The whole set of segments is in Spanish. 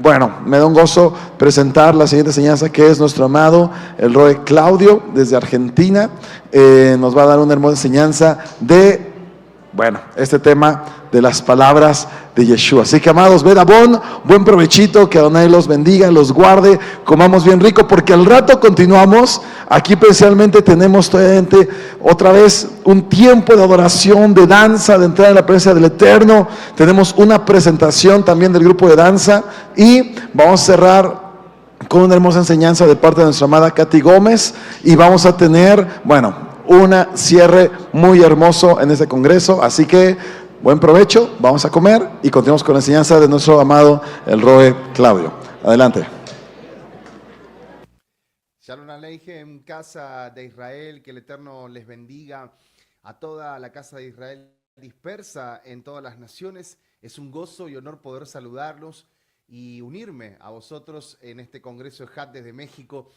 Bueno, me da un gozo presentar la siguiente enseñanza, que es nuestro amado el Roe Claudio desde Argentina. Nos va a dar una hermosa enseñanza de, bueno, este tema de las palabras de Yeshua. Así que, amados, Bedabón, buen provechito, que Adonai los bendiga, los guarde, comamos bien rico, porque al rato continuamos. Aquí especialmente tenemos otra vez un tiempo de adoración, de danza, de entrar en la presencia del Eterno. Tenemos una presentación también del grupo de danza y vamos a cerrar con una hermosa enseñanza de parte de nuestra amada Katy Gómez, y vamos a tener, bueno, un cierre muy hermoso en este congreso. Así que buen provecho, vamos a comer y continuamos con la enseñanza de nuestro amado el Roe Claudio. Adelante. Shalom Aleichem, casa de Israel, que el Eterno les bendiga a toda la casa de Israel dispersa en todas las naciones. Es un gozo y honor poder saludarlos y unirme a vosotros en este Congreso de HAT desde México,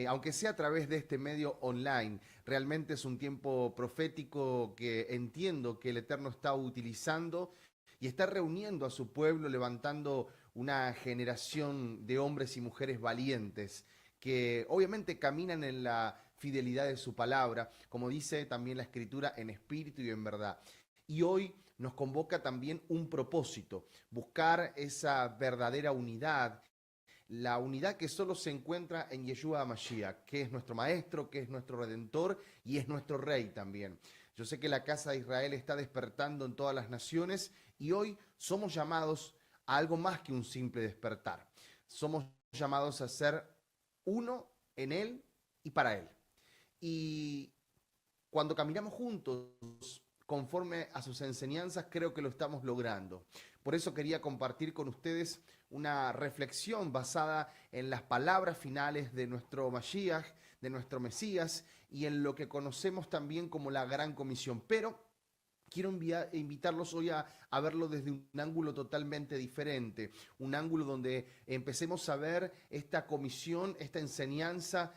aunque sea a través de este medio online. Realmente es un tiempo profético que entiendo que el Eterno está utilizando y está reuniendo a su pueblo, levantando una generación de hombres y mujeres valientes que obviamente caminan en la fidelidad de su palabra, como dice también la Escritura, en espíritu y en verdad. Y hoy nos convoca también un propósito, buscar esa verdadera unidad, la unidad que solo se encuentra en Yeshua HaMashiach, que es nuestro Maestro, que es nuestro Redentor y es nuestro Rey también. Yo sé que la casa de Israel está despertando en todas las naciones y hoy somos llamados a algo más que un simple despertar. Somos llamados a ser uno en Él y para Él. Y cuando caminamos juntos conforme a sus enseñanzas, creo que lo estamos logrando. Por eso quería compartir con ustedes una reflexión basada en las palabras finales de nuestro Mashiach, de nuestro Mesías, y en lo que conocemos también como la Gran Comisión. Pero quiero invitarlos hoy a verlo desde un ángulo totalmente diferente, un ángulo donde empecemos a ver esta comisión, esta enseñanza,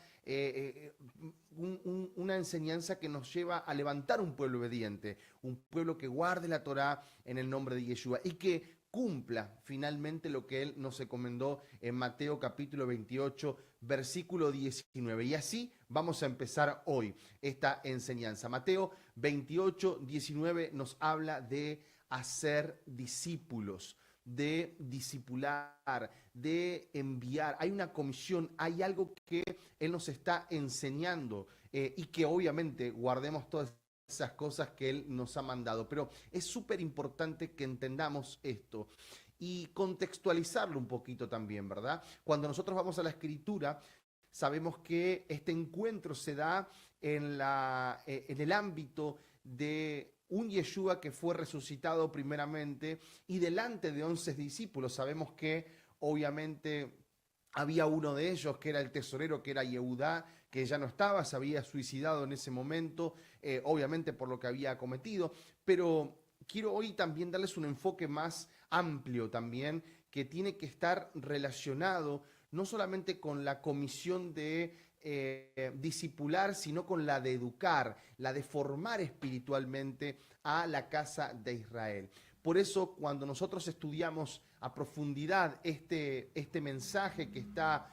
una enseñanza que nos lleva a levantar un pueblo obediente, un pueblo que guarde la Torá en el nombre de Yeshua y que cumpla finalmente lo que Él nos encomendó en Mateo capítulo 28, versículo 19. Y así vamos a empezar hoy esta enseñanza. Mateo 28, 19 nos habla de hacer discípulos, de discipular, de enviar. Hay una comisión, hay algo que Él nos está enseñando y que obviamente guardemos todas esas cosas que Él nos ha mandado. Pero es súper importante que entendamos esto y contextualizarlo un poquito también, ¿verdad? Cuando nosotros vamos a la Escritura, sabemos que este encuentro se da en el ámbito de un Yeshua que fue resucitado primeramente y delante de 11 discípulos. Sabemos que obviamente había uno de ellos que era el tesorero, que era Yehudá, que ya no estaba, se había suicidado en ese momento, obviamente por lo que había cometido, pero quiero hoy también darles un enfoque más amplio también, que tiene que estar relacionado no solamente con la comisión de discipular, sino con la de educar, la de formar espiritualmente a la casa de Israel. Por eso, cuando nosotros estudiamos a profundidad este mensaje que está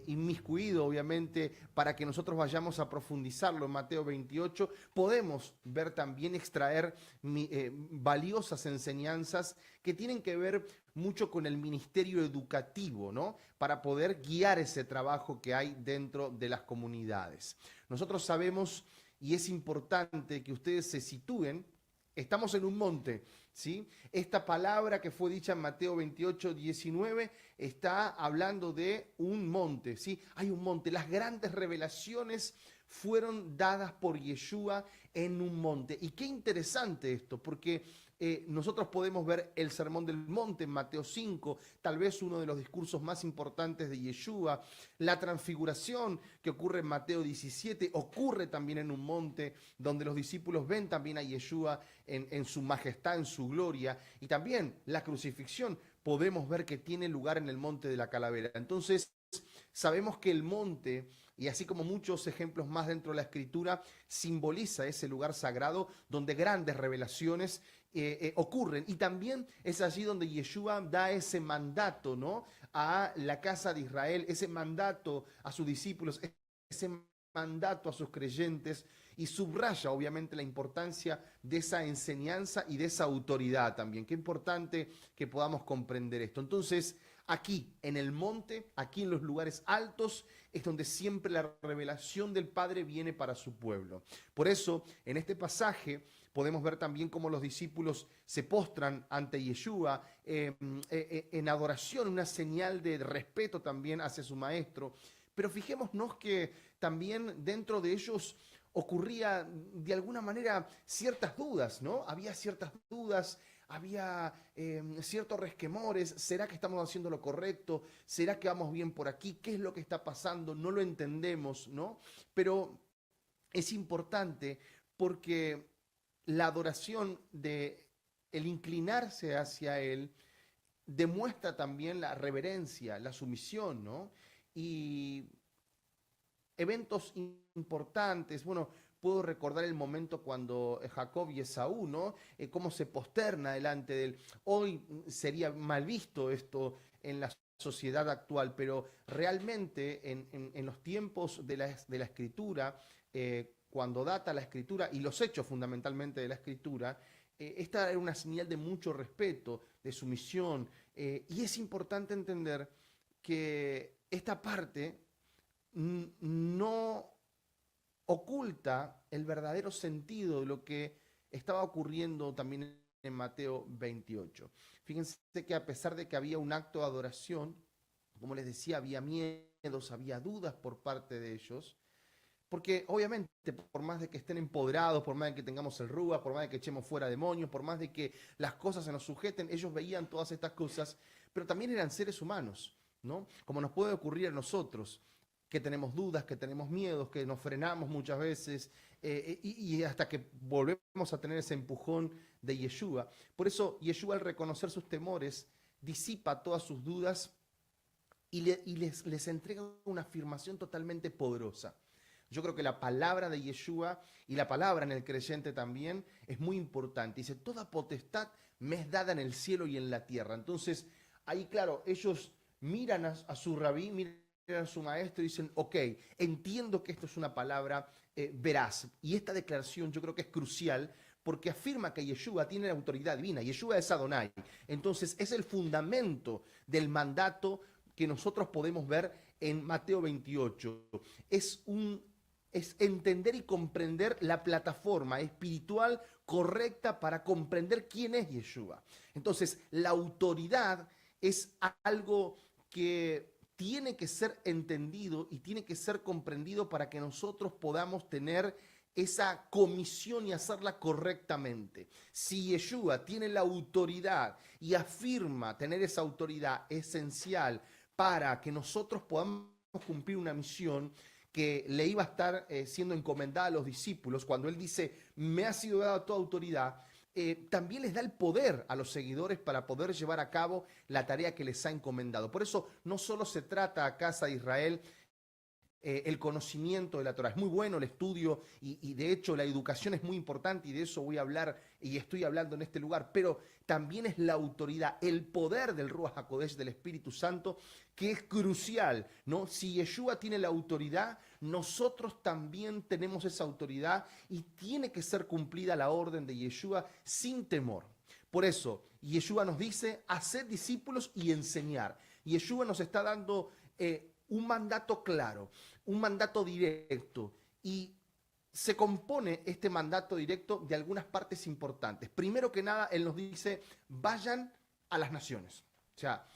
inmiscuido, obviamente, para que nosotros vayamos a profundizarlo en Mateo 28, podemos ver también, extraer valiosas enseñanzas que tienen que ver mucho con el ministerio educativo, ¿no? Para poder guiar ese trabajo que hay dentro de las comunidades. Nosotros sabemos, y es importante que ustedes se sitúen, estamos en un monte, ¿sí? Esta palabra que fue dicha en Mateo 28, 19 está hablando de un monte, ¿sí? Hay un monte. Las grandes revelaciones fueron dadas por Yeshua en un monte. Y qué interesante esto, porque nosotros podemos ver el Sermón del Monte en Mateo 5, tal vez uno de los discursos más importantes de Yeshua. La transfiguración que ocurre en Mateo 17 ocurre también en un monte donde los discípulos ven también a Yeshua en su majestad, en su gloria. Y también la crucifixión podemos ver que tiene lugar en el monte de la calavera. Entonces, sabemos que el monte, y así como muchos ejemplos más dentro de la Escritura, simboliza ese lugar sagrado donde grandes revelaciones ocurren. Y también es allí donde Yeshua da ese mandato, ¿no?, a la casa de Israel, ese mandato a sus discípulos, ese mandato a sus creyentes, y subraya obviamente la importancia de esa enseñanza y de esa autoridad también. Qué importante que podamos comprender esto. Entonces, aquí en el monte, aquí en los lugares altos, es donde siempre la revelación del Padre viene para su pueblo. Por eso, en este pasaje podemos ver también cómo los discípulos se postran ante Yeshua en adoración, una señal de respeto también hacia su maestro. Pero fijémonos que también dentro de ellos ocurría de alguna manera ciertas dudas, ¿no? Había ciertas dudas, había ciertos resquemores. ¿Será que estamos haciendo lo correcto? ¿Será que vamos bien por aquí? ¿Qué es lo que está pasando? No lo entendemos, ¿no? Pero es importante porque la adoración de el inclinarse hacia Él demuestra también la reverencia, la sumisión, ¿no? Y eventos importantes, bueno, puedo recordar el momento cuando Jacob y Esaú, ¿no? Cómo se posterna delante de él. Hoy sería mal visto esto en la sociedad actual, pero realmente en los tiempos de la Escritura, cuando data la Escritura y los hechos fundamentalmente de la Escritura, esta era una señal de mucho respeto, de sumisión, y es importante entender que esta parte no oculta el verdadero sentido de lo que estaba ocurriendo también en Mateo 28. Fíjense que a pesar de que había un acto de adoración, como les decía, había miedos, había dudas por parte de ellos, porque obviamente por más de que estén empoderados, por más de que tengamos el Rúa, por más de que echemos fuera demonios, por más de que las cosas se nos sujeten, ellos veían todas estas cosas, pero también eran seres humanos, ¿no? Como nos puede ocurrir a nosotros, que tenemos dudas, que tenemos miedos, que nos frenamos muchas veces, y hasta que volvemos a tener ese empujón de Yeshua. Por eso Yeshua, al reconocer sus temores, disipa todas sus dudas y les entrega una afirmación totalmente poderosa. Yo creo que la palabra de Yeshua y la palabra en el creyente también es muy importante. Dice, toda potestad me es dada en el cielo y en la tierra. Entonces, ahí claro, ellos miran a su rabí, miran a su maestro y dicen, ok, entiendo que esto es una palabra veraz. Y esta declaración yo creo que es crucial porque afirma que Yeshua tiene la autoridad divina. Yeshua es Adonai. Entonces, es el fundamento del mandato que nosotros podemos ver en Mateo 28. Es entender y comprender la plataforma espiritual correcta para comprender quién es Yeshua. Entonces, la autoridad es algo que tiene que ser entendido y tiene que ser comprendido para que nosotros podamos tener esa comisión y hacerla correctamente. Si Yeshua tiene la autoridad y afirma tener esa autoridad esencial para que nosotros podamos cumplir una misión que le iba a estar siendo encomendada a los discípulos, cuando él dice, me ha sido dada toda autoridad, también les da el poder a los seguidores para poder llevar a cabo la tarea que les ha encomendado. Por eso no solo se trata a casa de Israel el conocimiento de la Torah. Es muy bueno el estudio y de hecho la educación es muy importante y de eso voy a hablar y estoy hablando en este lugar, pero también es la autoridad, el poder del Ruach HaKodesh, del Espíritu Santo, que es crucial, ¿no? Si Yeshua tiene la autoridad, nosotros también tenemos esa autoridad y tiene que ser cumplida la orden de Yeshua sin temor. Por eso, Yeshua nos dice, haced discípulos y enseñar. Yeshua nos está dando un mandato claro, un mandato directo, y se compone este mandato directo de algunas partes importantes. Primero que nada, Él nos dice, vayan a las naciones. O sea,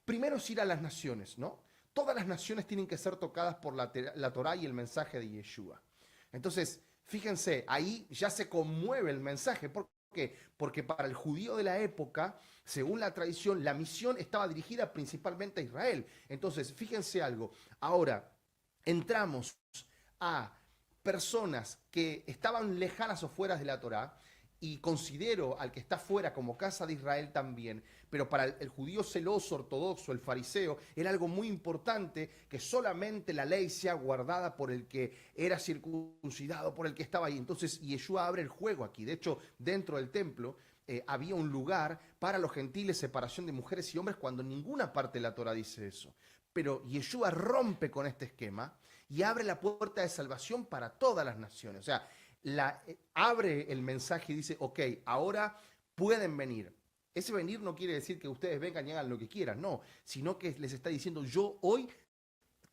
primero es ir a las naciones, ¿no? Todas las naciones tienen que ser tocadas por la Torá y el mensaje de Yeshua. Entonces, fíjense, ahí ya se conmueve el mensaje. ¿Por qué? Porque para el judío de la época, según la tradición, la misión estaba dirigida principalmente a Israel. Entonces, fíjense algo. Ahora, entramos a personas que estaban lejanas o fuera de la Torá, y considero al que está fuera como casa de Israel también, pero para el judío celoso, ortodoxo, el fariseo, era algo muy importante que solamente la ley sea guardada por el que era circuncidado, por el que estaba ahí. Entonces Yeshua abre el juego aquí. De hecho, dentro del templo había un lugar para los gentiles, separación de mujeres y hombres, cuando en ninguna parte de la Torah dice eso. Pero Yeshua rompe con este esquema y abre la puerta de salvación para todas las naciones. O sea, abre el mensaje y dice, ok, ahora pueden venir. Ese venir no quiere decir que ustedes vengan y hagan lo que quieran, no, sino que les está diciendo, yo hoy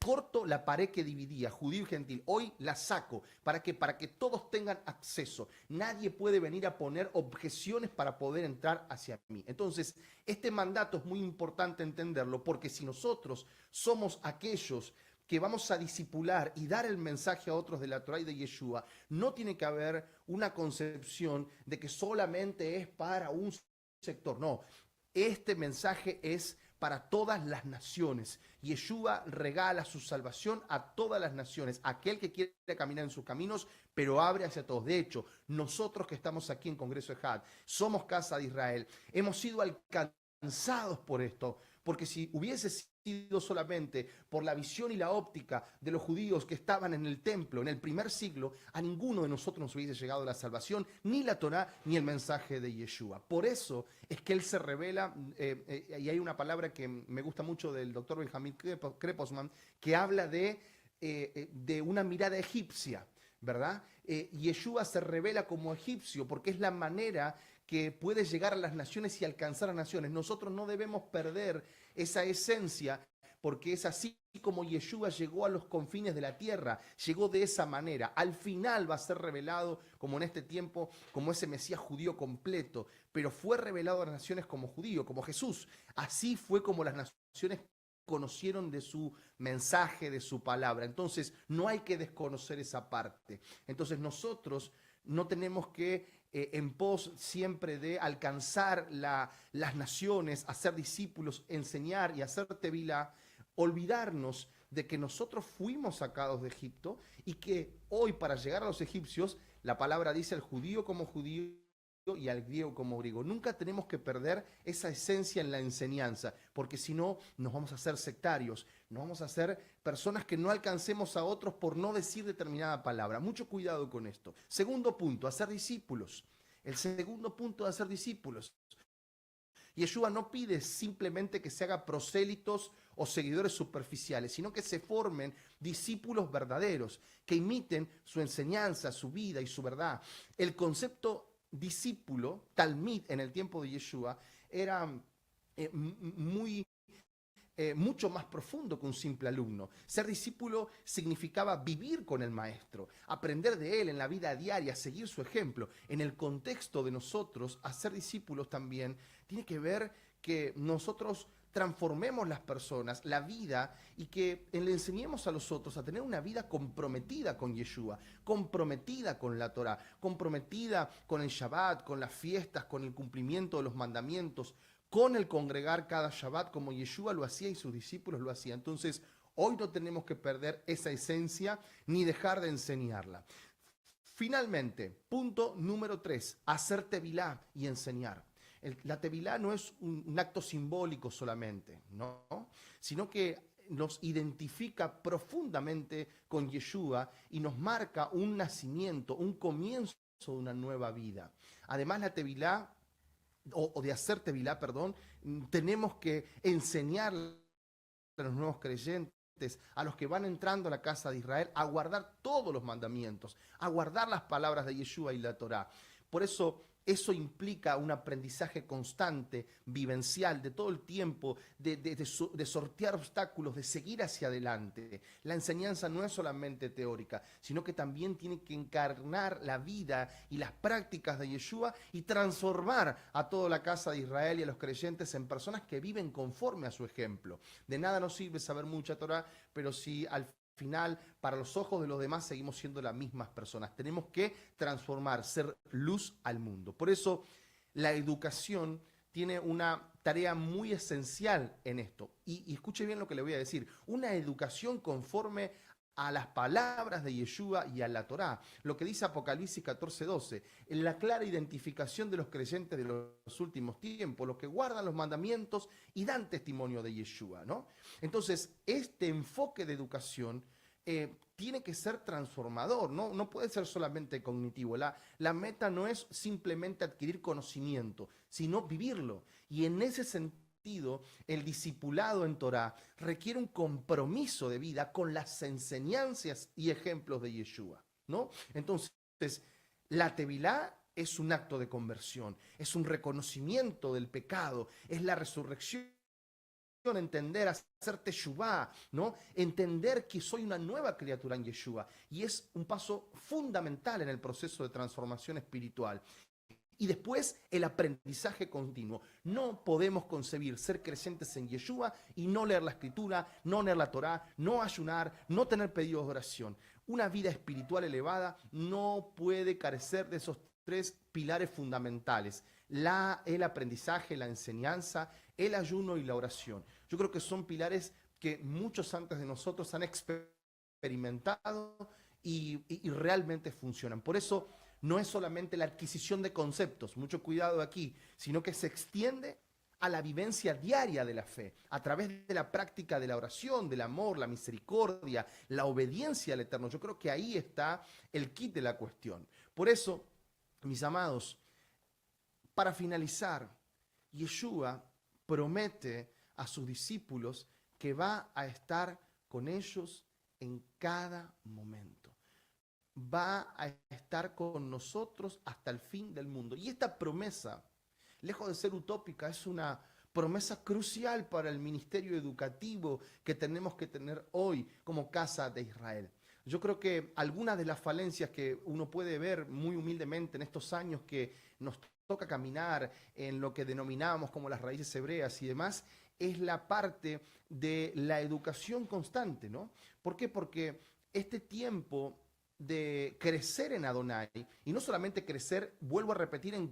corto la pared que dividía judío y gentil, hoy la saco. ¿Para qué? Para que todos tengan acceso. Nadie puede venir a poner objeciones para poder entrar hacia mí. Entonces, este mandato es muy importante entenderlo, porque si nosotros somos aquellos que vamos a discipular y dar el mensaje a otros de la Torah y de Yeshua, no tiene que haber una concepción de que solamente es para un sector. No, este mensaje es para todas las naciones. Yeshua regala su salvación a todas las naciones. Aquel que quiere caminar en sus caminos, pero abre hacia todos. De hecho, nosotros que estamos aquí en Congreso de Had, somos Casa de Israel, hemos sido alcanzados por esto. Porque si hubiese sido solamente por la visión y la óptica de los judíos que estaban en el templo en el primer siglo, a ninguno de nosotros nos hubiese llegado la salvación, ni la Torá, ni el mensaje de Yeshua. Por eso es que él se revela, y hay una palabra que me gusta mucho del doctor Benjamín Kreposman, que habla de una mirada egipcia, ¿verdad? Yeshua se revela como egipcio porque es la manera que puede llegar a las naciones y alcanzar a naciones. Nosotros no debemos perder esa esencia, porque es así como Yeshua llegó a los confines de la tierra, llegó de esa manera. Al final va a ser revelado, como en este tiempo, como ese Mesías judío completo, pero fue revelado a las naciones como judío, como Jesús. Así fue como las naciones conocieron de su mensaje, de su palabra. Entonces, no hay que desconocer esa parte. Entonces, nosotros no tenemos que en pos siempre de alcanzar las naciones, hacer discípulos, enseñar y hacer tevilá, olvidarnos de que nosotros fuimos sacados de Egipto y que hoy para llegar a los egipcios, la palabra dice al judío como judío y al griego como griego. Nunca tenemos que perder esa esencia en la enseñanza, porque si no nos vamos a hacer sectarios, nos vamos a hacer personas que no alcancemos a otros por no decir determinada palabra. Mucho cuidado con esto. Segundo punto, hacer discípulos. El segundo punto de hacer discípulos. Yeshua no pide simplemente que se haga prosélitos o seguidores superficiales, sino que se formen discípulos verdaderos, que imiten su enseñanza, su vida y su verdad. El concepto discípulo, talmid, en el tiempo de Yeshua, era mucho más profundo que un simple alumno. Ser discípulo significaba vivir con el maestro, aprender de él en la vida diaria, seguir su ejemplo. En el contexto de nosotros, hacer discípulos también tiene que ver que nosotros transformemos las personas, la vida, y que le enseñemos a los otros a tener una vida comprometida con Yeshua, comprometida con la Torah, comprometida con el Shabbat, con las fiestas, con el cumplimiento de los mandamientos, con el congregar cada Shabbat como Yeshua lo hacía y sus discípulos lo hacían. Entonces, hoy no tenemos que perder esa esencia ni dejar de enseñarla. Finalmente, punto número 3, hacer tevilá y enseñar. La tevilá no es un acto simbólico solamente, ¿no? Sino que nos identifica profundamente con Yeshua y nos marca un nacimiento, un comienzo de una nueva vida. Además, la tevilá, o de hacer tevilá, perdón, tenemos que enseñar a los nuevos creyentes, a los que van entrando a la casa de Israel, a guardar todos los mandamientos, a guardar las palabras de Yeshua y la Torá. Por eso implica un aprendizaje constante, vivencial, de todo el tiempo, de sortear obstáculos, de seguir hacia adelante. La enseñanza no es solamente teórica, sino que también tiene que encarnar la vida y las prácticas de Yeshua y transformar a toda la casa de Israel y a los creyentes en personas que viven conforme a su ejemplo. De nada nos sirve saber mucha Torah, pero si al final, para los ojos de los demás, seguimos siendo las mismas personas. Tenemos que transformar, ser luz al mundo. Por eso, la educación tiene una tarea muy esencial en esto. Y escuche bien lo que le voy a decir. Una educación conforme a las palabras de Yeshua y a la Torá. Lo que dice Apocalipsis 14:12, en la clara identificación de los creyentes de los últimos tiempos, los que guardan los mandamientos y dan testimonio de Yeshua, ¿no? Entonces, este enfoque de educación tiene que ser transformador, no puede ser solamente cognitivo. La meta no es simplemente adquirir conocimiento, sino vivirlo. Y en ese sentido, el discipulado en Torá requiere un compromiso de vida con las enseñanzas y ejemplos de Yeshua, ¿no? Entonces, la Tevilá es un acto de conversión, es un reconocimiento del pecado, es la resurrección, entender, hacer teshuvá, ¿no? Entender que soy una nueva criatura en Yeshua. Y es un paso fundamental en el proceso de transformación espiritual. Y después el aprendizaje continuo. No podemos concebir ser creyentes en Yeshua y no leer la Escritura, no leer la Torá, no ayunar, no tener pedidos de oración. Una vida espiritual elevada no puede carecer de esos tres pilares fundamentales: el aprendizaje, la enseñanza, el ayuno y la oración. Yo creo que son pilares que muchos antes de nosotros han experimentado y realmente funcionan. Por eso no es solamente la adquisición de conceptos, mucho cuidado aquí, sino que se extiende a la vivencia diaria de la fe, a través de la práctica de la oración, del amor, la misericordia, la obediencia al Eterno. Yo creo que ahí está el kit de la cuestión. Por eso, mis amados, para finalizar, Yeshua promete a sus discípulos que va a estar con ellos en cada momento. Va a estar con nosotros hasta el fin del mundo. Y esta promesa, lejos de ser utópica, es una promesa crucial para el ministerio educativo que tenemos que tener hoy como Casa de Israel. Yo creo que algunas de las falencias que uno puede ver muy humildemente en estos años que nos toca caminar en lo que denominamos como las raíces hebreas y demás, es la parte de la educación constante, ¿no? ¿Por qué? Porque este tiempo de crecer en Adonai, y no solamente crecer, vuelvo a repetir, en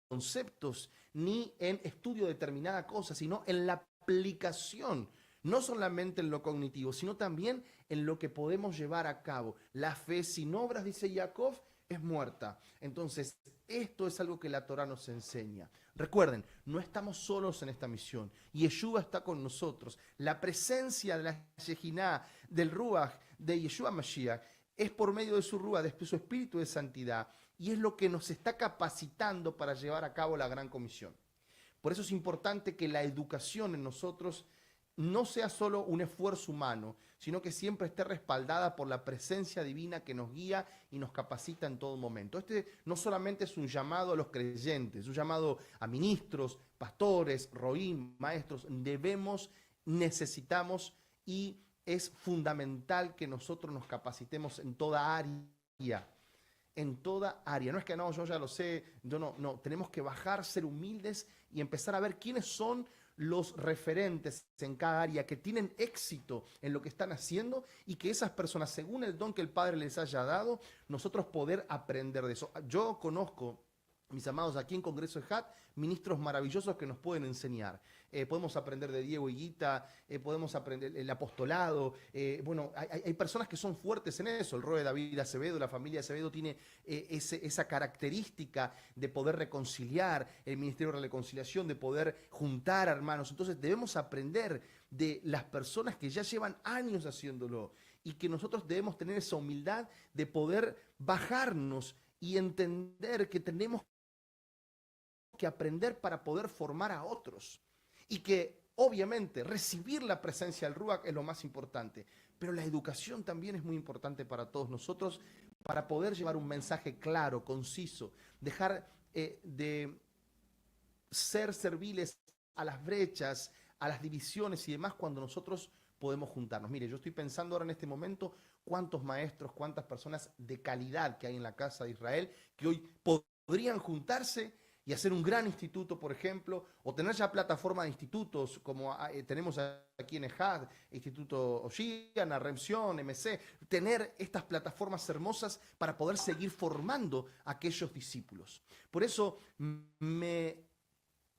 conceptos ni en estudio de determinada cosa, sino en la aplicación, no solamente en lo cognitivo, sino también en lo que podemos llevar a cabo. La fe sin obras, dice Jacob, es muerta. Entonces, esto es algo que la Torá nos enseña. Recuerden, no estamos solos en esta misión. Yeshua está con nosotros. La presencia de la Shejiná, del Ruach, de Yeshua Mashiach, es por medio de su Ruach, de su espíritu de santidad, y es lo que nos está capacitando para llevar a cabo la gran comisión. Por eso es importante que la educación en nosotros no sea solo un esfuerzo humano, sino que siempre esté respaldada por la presencia divina que nos guía y nos capacita en todo momento. Este no solamente es un llamado a los creyentes, es un llamado a ministros, pastores, roín, maestros. Necesitamos y es fundamental que nosotros nos capacitemos en toda área. En toda área. No es que no, yo ya lo sé, yo no. Tenemos que bajar, ser humildes y empezar a ver quiénes son los referentes en cada área que tienen éxito en lo que están haciendo y que esas personas, según el don que el Padre les haya dado, nosotros poder aprender de eso. Yo conozco, mis amados, aquí en Congreso de HAT, ministros maravillosos que nos pueden enseñar. Podemos aprender de Diego Higuita, podemos aprender el apostolado. Bueno, hay personas que son fuertes en eso. El Roe David Acevedo, la familia Acevedo tiene esa característica de poder reconciliar, el Ministerio de Reconciliación, de poder juntar hermanos. Entonces debemos aprender de las personas que ya llevan años haciéndolo y que nosotros debemos tener esa humildad de poder bajarnos y entender que tenemos que aprender para poder formar a otros. Y que obviamente recibir la presencia del Ruach es lo más importante, pero la educación también es muy importante para todos nosotros para poder llevar un mensaje claro, conciso, dejar de ser serviles a las brechas, a las divisiones y demás cuando nosotros podemos juntarnos. Mire, yo estoy pensando ahora en este momento cuántos maestros, cuántas personas de calidad que hay en la Casa de Israel que hoy podrían juntarse y hacer un gran instituto, por ejemplo, o tener ya plataforma de institutos como tenemos aquí en EJAD, Instituto Oshia, Remción, MC, tener estas plataformas hermosas para poder seguir formando a aquellos discípulos. Por eso me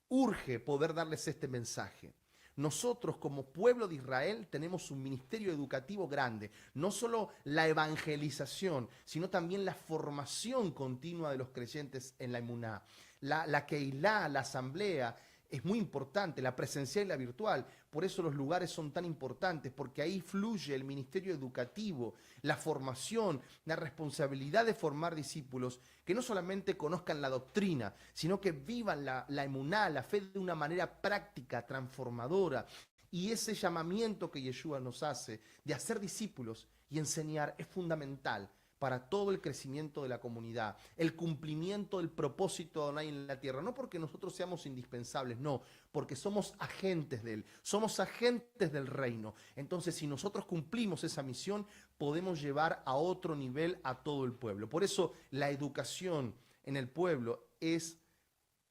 urge poder darles este mensaje. Nosotros como pueblo de Israel tenemos un ministerio educativo grande, no solo la evangelización, sino también la formación continua de los creyentes en la emuná. La Keilah, la asamblea, es muy importante, la presencial y la virtual. Por eso los lugares son tan importantes, porque ahí fluye el ministerio educativo, la formación, la responsabilidad de formar discípulos que no solamente conozcan la doctrina, sino que vivan la emuná, la fe de una manera práctica, transformadora. Y ese llamamiento que Yeshua nos hace de hacer discípulos y enseñar es fundamental para todo el crecimiento de la comunidad, el cumplimiento del propósito de Adonai en la tierra, no porque nosotros seamos indispensables, no, porque somos agentes de Él, somos agentes del reino. Entonces, si nosotros cumplimos esa misión, podemos llevar a otro nivel a todo el pueblo. Por eso, la educación en el pueblo es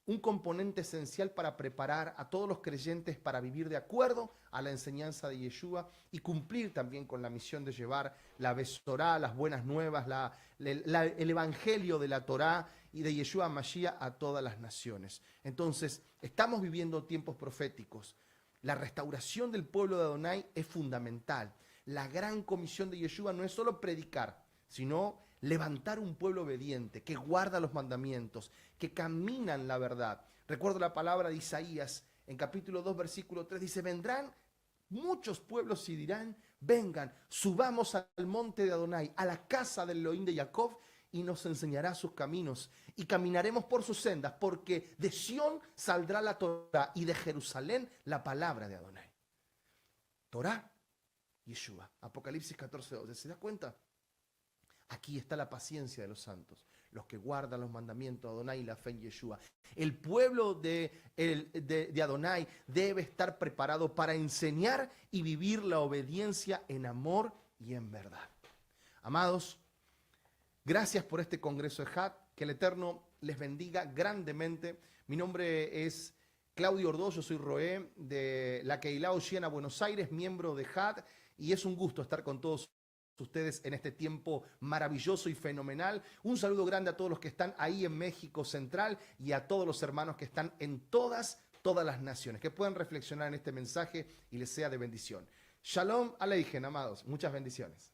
un componente esencial para preparar a todos los creyentes para vivir de acuerdo a la enseñanza de Yeshua y cumplir también con la misión de llevar la Besorá, las buenas nuevas, el evangelio de la Torá y de Yeshua Mashiach a todas las naciones. Entonces, estamos viviendo tiempos proféticos. La restauración del pueblo de Adonai es fundamental. La gran comisión de Yeshua no es solo predicar, sino levantar un pueblo obediente, que guarda los mandamientos, que camina en la verdad. Recuerdo la palabra de Isaías en capítulo 2, versículo 3, dice, vendrán muchos pueblos y dirán, vengan, subamos al monte de Adonai, a la casa del Elohim de Jacob, y nos enseñará sus caminos, y caminaremos por sus sendas, porque de Sión saldrá la Torá, y de Jerusalén la palabra de Adonai. Torá, Yeshua. Apocalipsis 14, 12. ¿Se da cuenta? Aquí está la paciencia de los santos, los que guardan los mandamientos de Adonai y la fe en Yeshua. El pueblo de Adonai debe estar preparado para enseñar y vivir la obediencia en amor y en verdad. Amados, gracias por este congreso de HAT, que el Eterno les bendiga grandemente. Mi nombre es Claudio Ordós, yo soy Roé de la Keilah Oceana, Buenos Aires, miembro de HAT, y es un gusto estar con todos ustedes en este tiempo maravilloso y fenomenal. Un saludo grande a todos los que están ahí en México Central y a todos los hermanos que están en todas las naciones, que puedan reflexionar en este mensaje y les sea de bendición. Shalom Aleichem, amados. Muchas bendiciones.